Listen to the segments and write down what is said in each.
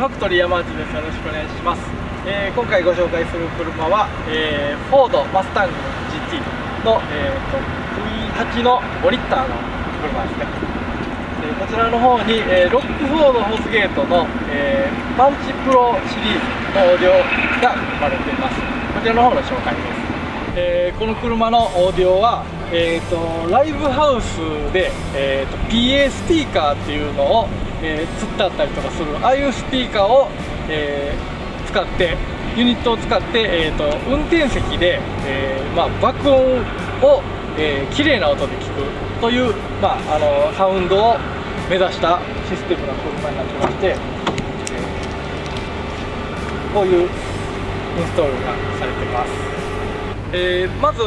ファクトリー山内です。よろしくお願いします。今回ご紹介する車は、フォードマスタング GT の、V8 の5リッターの車ですね。こちらの方に、ロックフォードホースゲートの、パンチプロシリーズのオーディオが含まれています。こちらの方の紹介です。この車のオーディオは、ライブハウスで、PA スピーカーっていうのを、つってあったりとかするああいうスピーカーを、使ってユニットを使って、運転席で、爆音を、綺麗な音で聞くという、サウンドを目指したシステムの車になってまして、こういうインストールがされています。まず、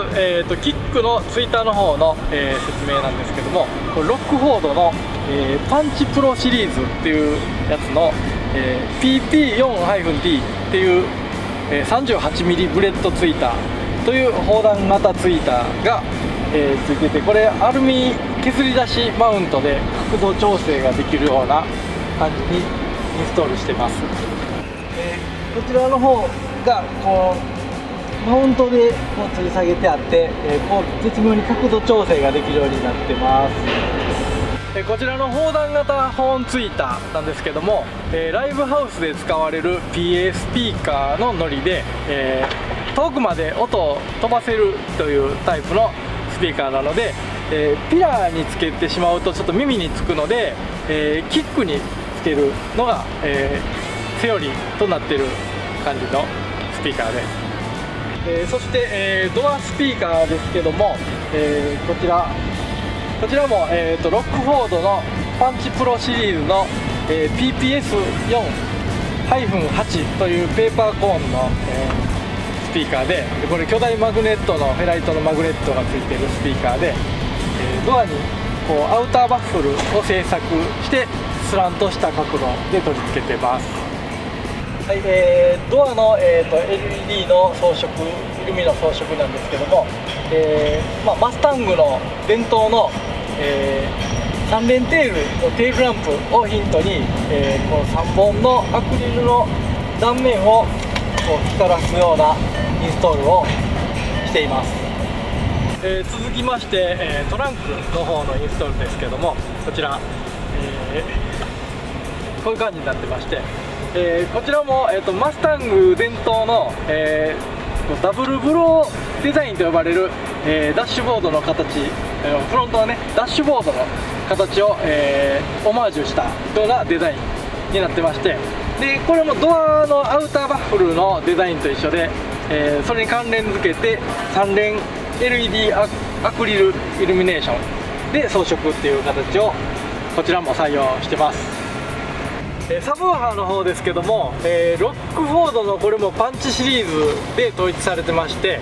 キックのツイッターの方の、説明なんですけども、これロックフォードの、パンチプロシリーズっていうやつの、PP4-D っていう、38mm ブレッドツイーターという砲弾型ツイーターが、ついてて、これアルミ削り出しマウントで角度調整ができるような感じにインストールしてます。こちらの方がこうマウントでこう吊り下げてあって、こう絶妙に角度調整ができるようになってます。こちらの砲弾型ホーンツイーターなんですけども、ライブハウスで使われる PA スピーカーのノリで、遠くまで音を飛ばせるというタイプのスピーカーなので、ピラーにつけてしまうとちょっと耳につくので、キックにつけるのが、セオリーとなっている感じのスピーカーです。そして、ドアスピーカーですけども、こちらも、ロックフォードのパンチプロシリーズの、PPS4-8 というペーパーコーンの、スピーカーで、これ巨大マグネットのフェライトのマグネットがついているスピーカーで、ドアにこうアウターバッフルを製作してスランとした角度で取り付けてます。はい、ドアの、LED の装飾、イルミの装飾なんですけども、マスタングの伝統の、3連テールのテールランプをヒントに、この3本のアクリルの断面をこう光らすようなインストールをしています。続きまして、トランクの方のインストールですけども、こちら、こういう感じになってまして、こちらも、マスタング伝統の、ダブルブローデザインと呼ばれる、ダッシュボードの形、フロントのねダッシュボードの形を、オマージュしたようなデザインになってまして、でこれもドアのアウターバッフルのデザインと一緒で、それに関連付けて3連 LED アクリルイルミネーションで装飾っていう形をこちらも採用してます。サブウーハーの方ですけども、ロックフォードのこれもパンチシリーズで統一されてまして、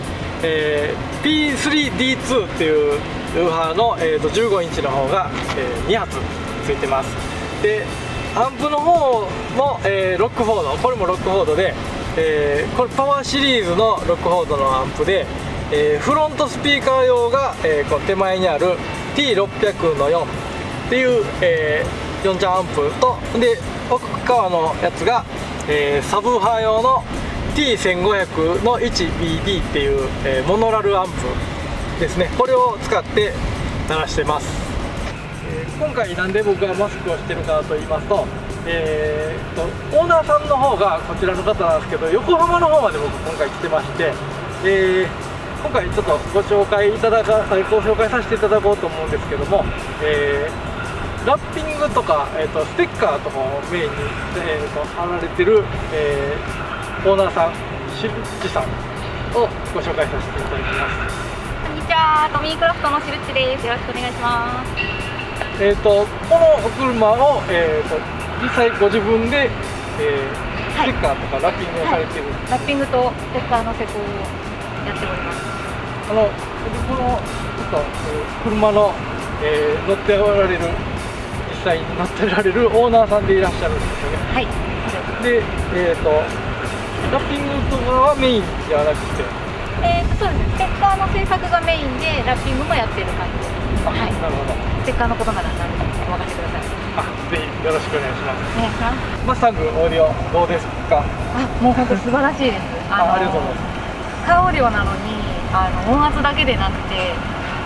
P3D2 っていうウーハーの、15インチの方が、2発ついてます。でアンプの方も、ロックフォード、これもロックフォードで、これパワーシリーズのロックフォードのアンプで、フロントスピーカー用が、この手前にある T600-4 っていう、4チャンアンプと、で奥側のやつが、サブウーハー用の T1500 の 1BD っていう、モノラルアンプですね。これを使って鳴らしてます。今回なんで僕がマスクをしてるかと言いますと、オーナーさんの方がこちらの方なんですけど、横浜の方まで僕今回来てまして、今回ちょっとご紹介させていただこうと思うんですけども、ラッピングとか、ステッカーとかをメインに、貼られてる、オーナーさん、しるっちさんをご紹介させていただきます。こんにちは、トミークラフトのしるっちです。よろしくお願いします。このお車を、実際ご自分で、ステッカーとかラッピングをされてる、ラッピングとステッカーの施工をやっております。このちょっと車の、乗っておられる、実際に乗っておられるオーナーさんでいらっしゃるんですよね。はい。で、ラッピングとかはメインではなくて、そうですね。ステッカーの制作がメインでラッピングもやってる感じです。はい。なるほど。ステッカーのことなら何でもお任せください。ぜひよろしくお願いします。お願いします。マスタングオーディオどうですか？もう本当素晴らしいです。ありがとうございます。カオリオなのに音圧だけでなくて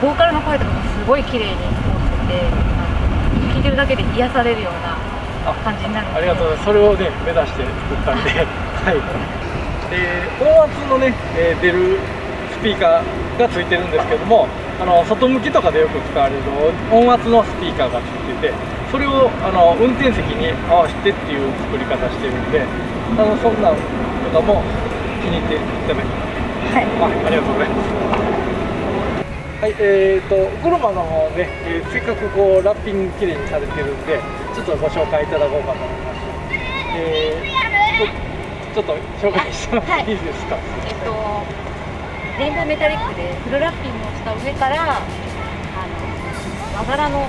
ボーカルの声とかもすごい綺麗に通ってて聴いてるだけで癒されるような感じになるので。ありがとうございます。それをね目指して作ったんではい。音圧のね、出るスピーカーがついてるんですけども、外向きとかでよく使われる音圧のスピーカーがついてて、それを運転席に合わせてっていう作り方してるんで、そんなんとかも気に入っていただいてます。はい、ありがとうございます。はい、車の方ね、せっかくこうラッピングきれいにされてるんで、ちょっとご紹介いただこうかと思いまして。ちょっと紹介してもらっていいですか？レインボーメタリックでフルラッピングをした上から和柄の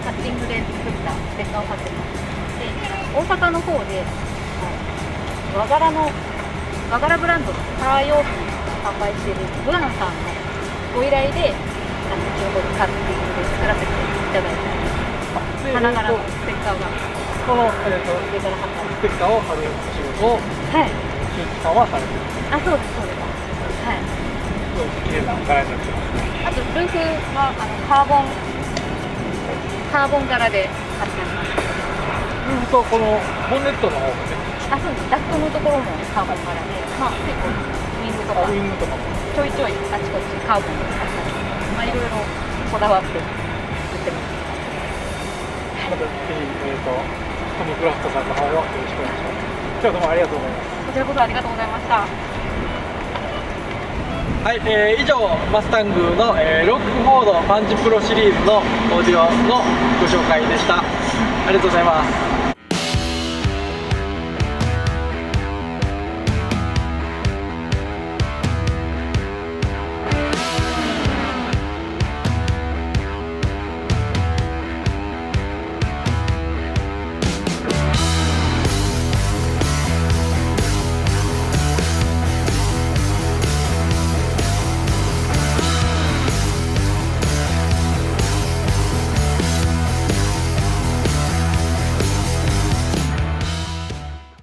カッティングで作ったステッカーを貼ってます。で大阪の方で和柄ブランドのカー用品を販売しているブランさんのご依頼で先ほどカッティングで作らせていただいた花柄のステッカーがこの、上から貼ってあるステッカーを貼る仕事をはい新木さんはされてる。そうですそうです。はい。すごい綺麗な柄になってますね。あとルーフはカーボン柄で貼ってあります。ルーフとこのボンネットの方もね。そうです。ダックのところもカーボン柄で、結構ウィングとかウイングとかも。ちょいちょいあちこちカーボンで貼ったり、いろいろこだわって作ってます。またぜひトミークラフトさんの方をよろしくお願いします。今日はどうもありがとうございます。こちらこそありがとうございました。はい、以上マスタングの、ロックフォードパンチプロシリーズのオーディオのご紹介でした。ありがとうございます。